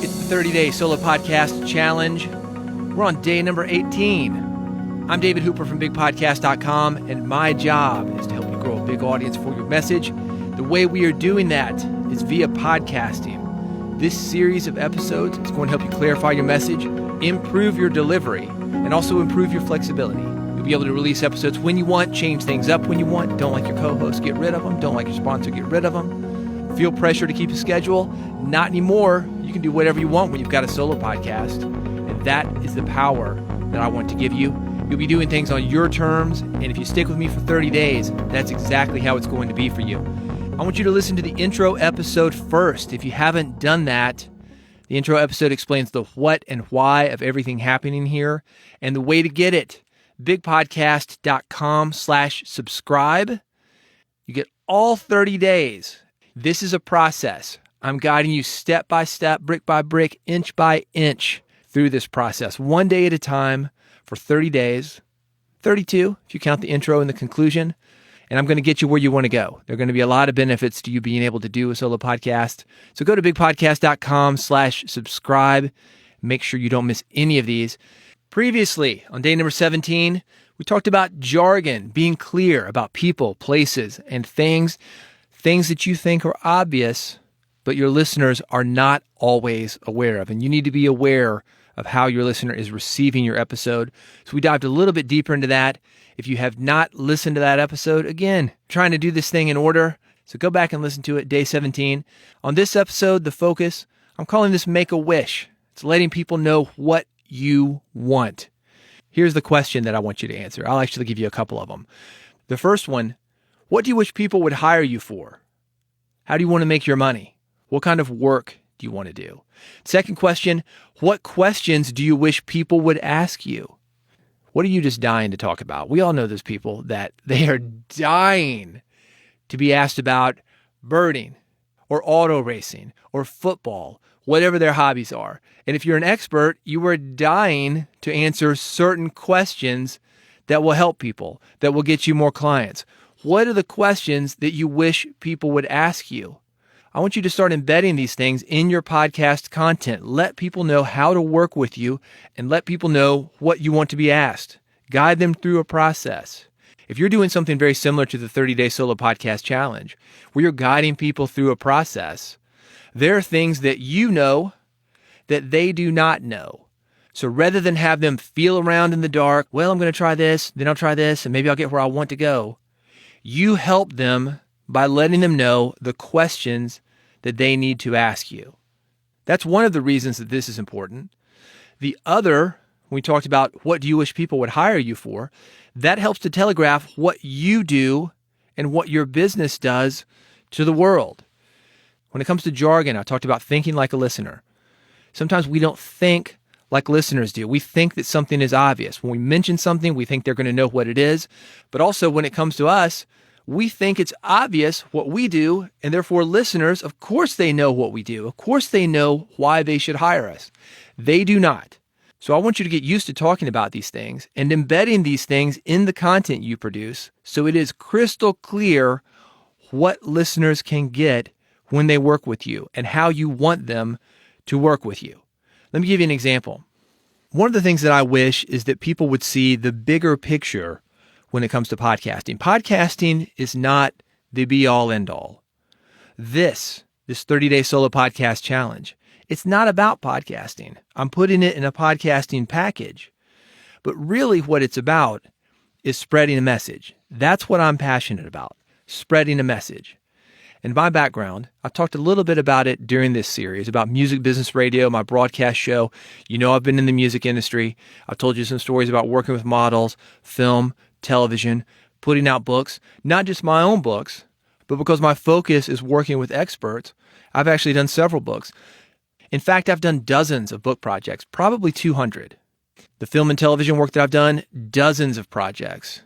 It's the 30-day solo podcast challenge. We're on day number 18. I'm David Hooper from bigpodcast.com, and my job is to help you grow a big audience for your message. The way we are doing that is via podcasting. This series of episodes is going to help you clarify your message, improve your delivery, and also improve your flexibility. You'll be able to release episodes when you want, change things up when you want. Don't like your co-host, get rid of them. Don't like your sponsor, get rid of them. Feel pressure to keep a schedule? Not anymore. You can do whatever you want when you've got a solo podcast. And that is the power that I want to give you. You'll be doing things on your terms, and if you stick with me for 30 days, that's exactly how it's going to be for you. I want you to listen to the intro episode first. If you haven't done that, the intro episode explains the what and why of everything happening here and the way to get it. bigpodcast.com/subscribe. You get all 30 days. This is a process. I'm guiding you step by step, brick by brick, inch by inch through this process, one day at a time for 30 days, 32 if you count the intro and the conclusion. And I'm going to get you where you want to go. There are going to be a lot of benefits to you being able to do a solo podcast. So go to bigpodcast.com/subscribe. Make sure you don't miss any of these. Previously, on day number 17, we talked about jargon, being clear about people, places, and things that you think are obvious, but your listeners are not always aware of. And you need to be aware of how your listener is receiving your episode. So we dived a little bit deeper into that. If you have not listened to that episode, again, trying to do this thing in order, so go back and listen to it, day 17. On this episode, the focus, I'm calling this Make a Wish. It's letting people know what you want. Here's the question that I want you to answer. I'll actually give you a couple of them. The first one, what do you wish people would hire you for? How do you want to make your money? What kind of work do you want to do? Second question, what questions do you wish people would ask you? What are you just dying to talk about? We all know those people that they are dying to be asked about birding or auto racing or football, whatever their hobbies are. And if you're an expert, you are dying to answer certain questions that will help people, that will get you more clients. What are the questions that you wish people would ask you? I want you to start embedding these things in your podcast content. Let people know how to work with you and let people know what you want to be asked. Guide them through a process. If you're doing something very similar to the 30-day solo podcast challenge, where you're guiding people through a process, there are things that you know that they do not know. So rather than have them feel around in the dark, well, I'm going to try this, then I'll try this, and maybe I'll get where I want to go, you help them by letting them know the questions that they need to ask you. That's one of the reasons that this is important. The other, when we talked about what do you wish people would hire you for, that helps to telegraph what you do and what your business does to the world. When it comes to jargon, I talked about thinking like a listener. Sometimes we don't think like listeners do. We think that something is obvious. When we mention something, we think they're going to know what it is. But also when it comes to us, we think it's obvious what we do, and therefore listeners, of course they know what we do. Of course they know why they should hire us. They do not. So I want you to get used to talking about these things and embedding these things in the content you produce so it is crystal clear what listeners can get when they work with you and how you want them to work with you. Let me give you an example. One of the things that I wish is that people would see the bigger picture when it comes to podcasting. Podcasting is not the be-all, end-all. This 30-day solo podcast challenge, it's not about podcasting. I'm putting it in a podcasting package. But really what it's about is spreading a message. That's what I'm passionate about, spreading a message. And my background, I've talked a little bit about it during this series, about music business radio, my broadcast show. You know I've been in the music industry. I've told you some stories about working with models, film, television, putting out books, not just my own books, but because my focus is working with experts, I've actually done several books. In fact, I've done dozens of book projects, probably 200. The film and television work that I've done, dozens of projects.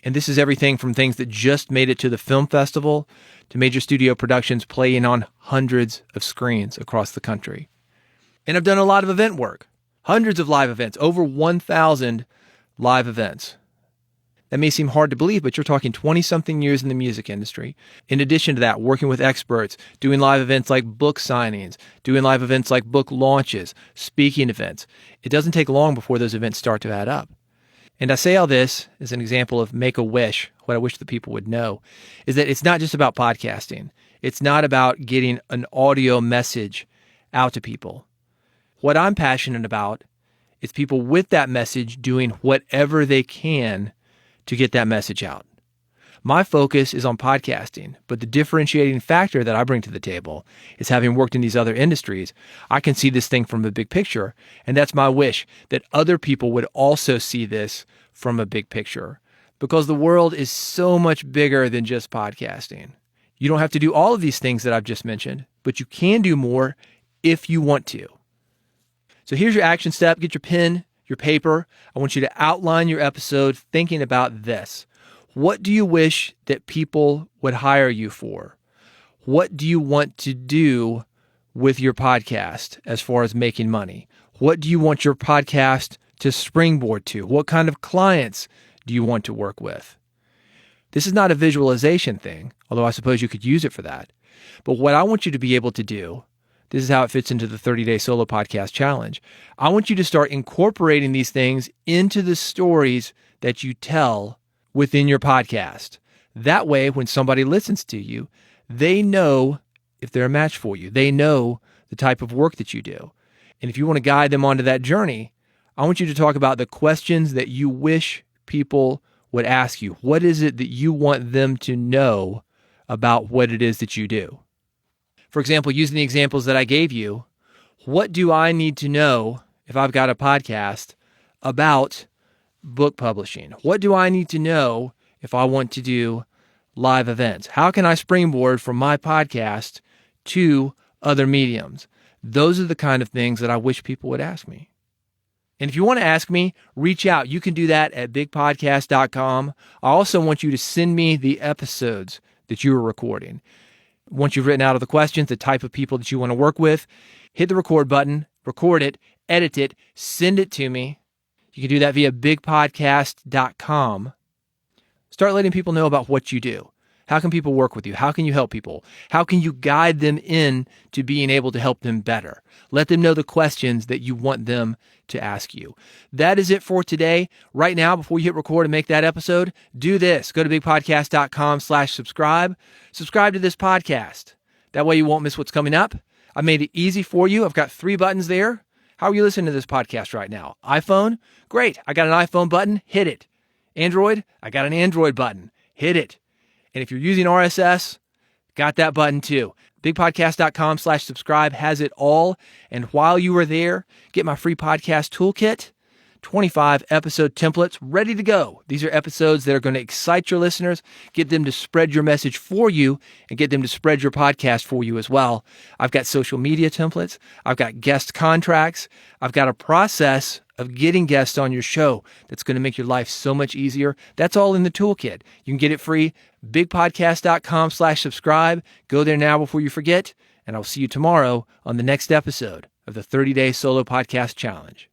And this is everything from things that just made it to the film festival to major studio productions playing on hundreds of screens across the country. And I've done a lot of event work, hundreds of live events, over 1,000 live events. That may seem hard to believe, but you're talking 20-something years in the music industry. In addition to that, working with experts, doing live events like book signings, doing live events like book launches, speaking events. It doesn't take long before those events start to add up. And I say all this as an example of Make-A-Wish. What I wish the people would know is that it's not just about podcasting. It's not about getting an audio message out to people. What I'm passionate about is people with that message doing whatever they can to get that message out. My focus is on podcasting, but the differentiating factor that I bring to the table is having worked in these other industries, I can see this thing from a big picture, and that's my wish, that other people would also see this from a big picture, because the world is so much bigger than just podcasting. You don't have to do all of these things that I've just mentioned, but you can do more if you want to. So here's your action step. Get your pen, your paper. I want you to outline your episode thinking about this. What do you wish that people would hire you for? What do you want to do with your podcast as far as making money? What do you want your podcast to springboard to? What kind of clients do you want to work with? This is not a visualization thing, although I suppose you could use it for that. But what I want you to be able to do, this is how it fits into the 30-day solo podcast challenge. I want you to start incorporating these things into the stories that you tell within your podcast. That way, when somebody listens to you, they know if they're a match for you. They know the type of work that you do. And if you want to guide them onto that journey, I want you to talk about the questions that you wish people would ask you. What is it that you want them to know about what it is that you do? For example, using the examples that I gave you, what do I need to know if I've got a podcast about book publishing? What do I need to know if I want to do live events? How can I springboard from my podcast to other mediums? Those are the kind of things that I wish people would ask me. And if you want to ask me, reach out. You can do that at bigpodcast.com. I also want you to send me the episodes that you are recording. Once you've written out all the questions, the type of people that you want to work with, hit the record button, record it, edit it, send it to me. You can do that via bigpodcast.com. Start letting people know about what you do. How can people work with you? How can you help people? How can you guide them in to being able to help them better? Let them know the questions that you want them to ask you. That is it for today. Right now, before you hit record and make that episode, do this. Go to bigpodcast.com/subscribe. Subscribe to this podcast. That way you won't miss what's coming up. I made it easy for you. I've got 3 buttons there. How are you listening to this podcast right now? iPhone? Great. I got an iPhone button. Hit it. Android? I got an Android button. Hit it. And if you're using RSS, got that button too. Bigpodcast.com/subscribe has it all. And while you are there, get my free podcast toolkit, 25 episode templates ready to go. These are episodes that are going to excite your listeners, get them to spread your message for you, and get them to spread your podcast for you as well. I've got social media templates. I've got guest contracts. I've got a process of getting guests on your show that's going to make your life so much easier. That's all in the toolkit. You can get it free. Bigpodcast.com/subscribe. Go there now before you forget. And I'll see you tomorrow on the next episode of the 30-Day Solo Podcast Challenge.